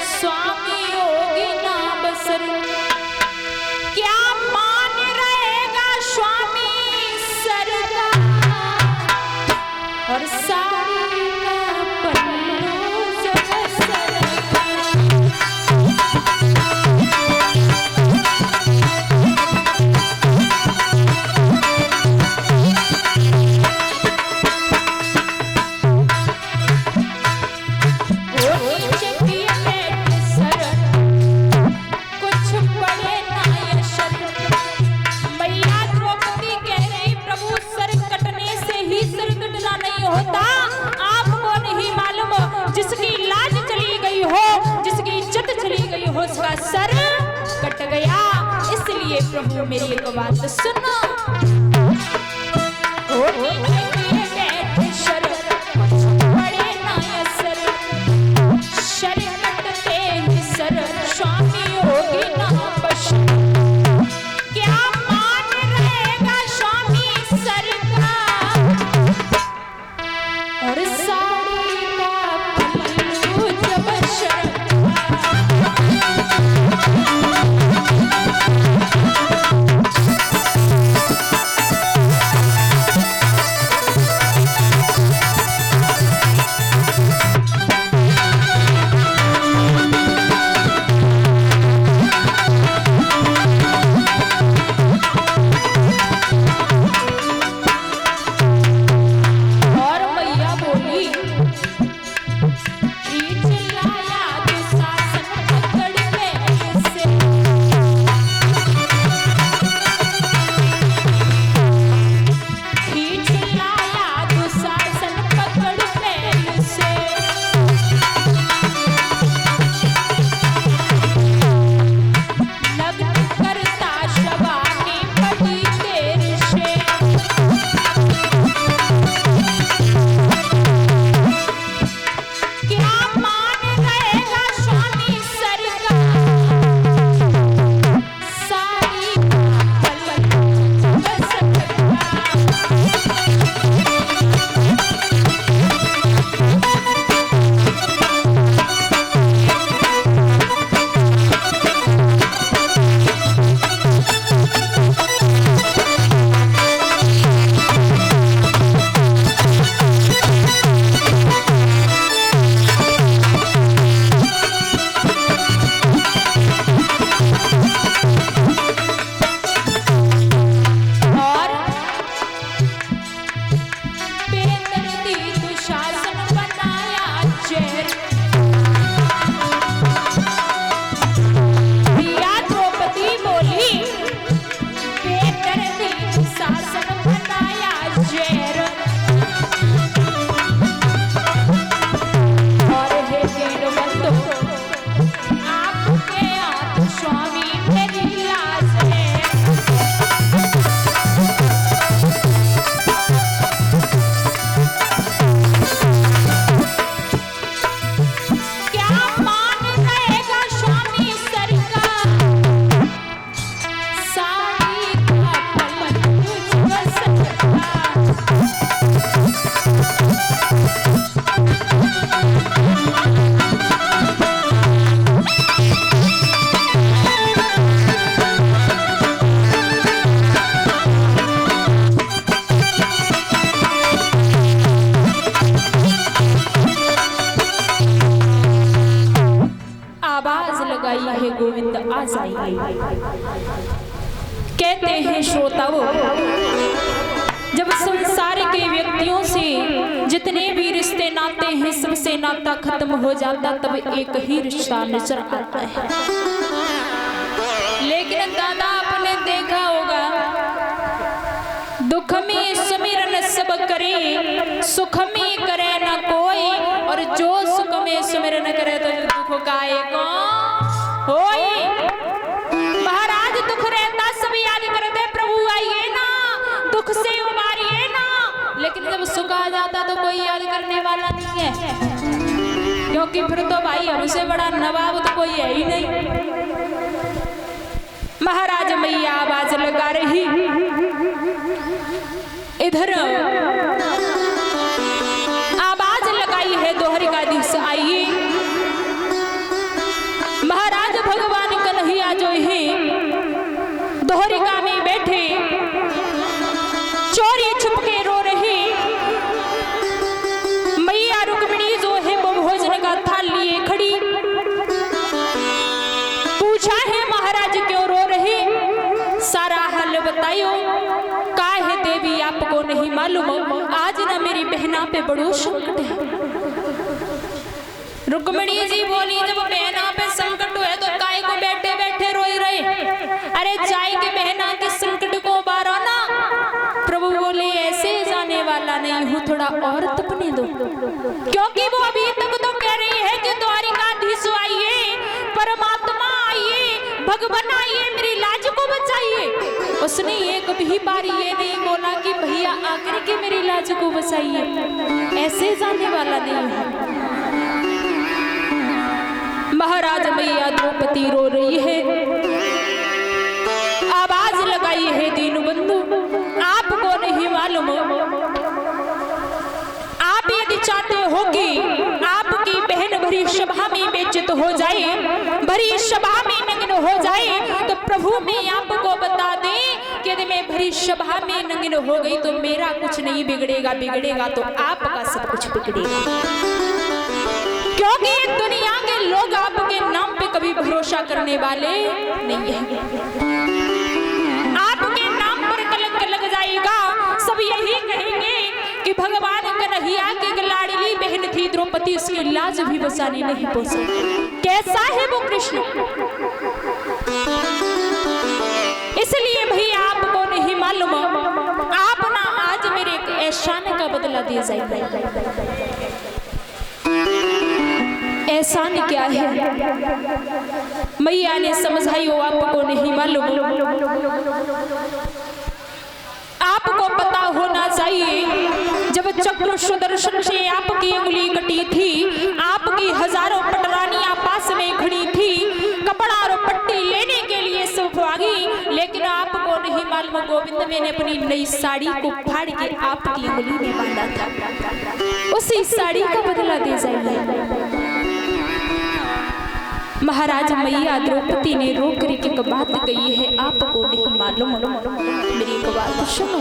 स्वामी योगी ना बसर। क्या मान रहेगा स्वामी सर का और साड़ी का पल्लू जब सर का। उसका सर कट गया, इसलिए प्रभु मेरी एक बात सुनो। बैठे सर बड़े नायसर, सर कटते ही सर स्वामी योगी ना बसर। क्या मान रहेगा स्वामी सर का और साड़ी का पल्लू जब सर। गोविंद आ जाइए। कहते हैं श्रोताओं, जब संसार के व्यक्तियों से जितने भी रिश्ते नाते हैं सबसे नाता खत्म हो जाता तब एक ही रिश्ता नजर आता है। लेकिन दादा आपने देखा होगा, दुख में सुमिरन सब करे, सुख में करे न कोई, और जो सुख में सुमिरन करे तो दुख गाए कौन होई। महाराज दुख रहता सब याद करते प्रभु आइए ना, दुख से उबारिए ना, लेकिन जब सुख आ जाता तो कोई याद करने वाला नहीं है, क्योंकि फिर तो भाई हमसे बड़ा नवाब तो कोई है ही नहीं। महाराज मैया आवाज लगा रही, इधर आवाज लगाई है द्वारिकाधीश आइए। बड़ो संकट है। रुक्मिणी जी बोली जब बहना पे संकट हुए तो काय को बैठे बैठे रोई रहे। अरे जाए के बहना के संकट को बारो ना। प्रभु बोले ऐसे जाने वाला नहीं हूँ, थोड़ा और तपने दो, क्योंकि वो अभी तक तो कह रही है कि द्वारिकाधीश आइए, परमात्मा आइए, भगवान आइए, मेरी लाज को बचाइए। उसने एक भी बार ये नहीं बोला कि भैया आकर के मेरी लाज को बचाइए। ऐसे जाने वाला नहीं है। महाराज मैया द्रौपदी रो रही है, आवाज लगाई है दीनबंधु, आपको नहीं मालूम, आप यदि चाहते हो कि आपकी बहन भरी सभा में बेइज्जत हो जाए, भरी सभा में नग्न हो जाए, तो प्रभु मैं आपको बता दें कि यदि मैं भरी सभा में नग्न हो गई तो मेरा कुछ नहीं बिगड़ेगा, बिगड़ेगा तो आपका सब कुछ बिगड़ेगा। क्योंकि दुनिया के लोग आपके नाम पे कभी भरोसा करने वाले नहीं है। आपके नाम पर कलंक लग जाएगा, सब यही कहेंगे कि भगवान कन्हैया की लाडली बहन थी द्रौपदी, उसकी लाज भी बचाने नहीं पहुंची। कैसा है वो कृष्ण। इसलिए भैया आपको नहीं मालूम, आप ना आज मेरे एहसान का बदला दिया जाएगा। एहसान क्या है मैया ने समझाई, हो आपको नहीं मालूम। आपको पता होना चाहिए जब चक्र सुदर्शन से आपकी उंगली कटी थी, आपकी हजारों पटरानियां पास में खड़ी थी, कपड़ा और पट्टी लेने के लिए सब भागी, लेकिन आपको नहीं मालूम गोविंद मैंने अपनी नई साड़ी को फाड़ के आपकी उंगली में बांधा था। उसी साड़ी का बदला दे जाएगा। महाराज मैया द्रौपदी ने रो कर के बात कही है, आपको नहीं मालूम। मेरी एक बात सुनो,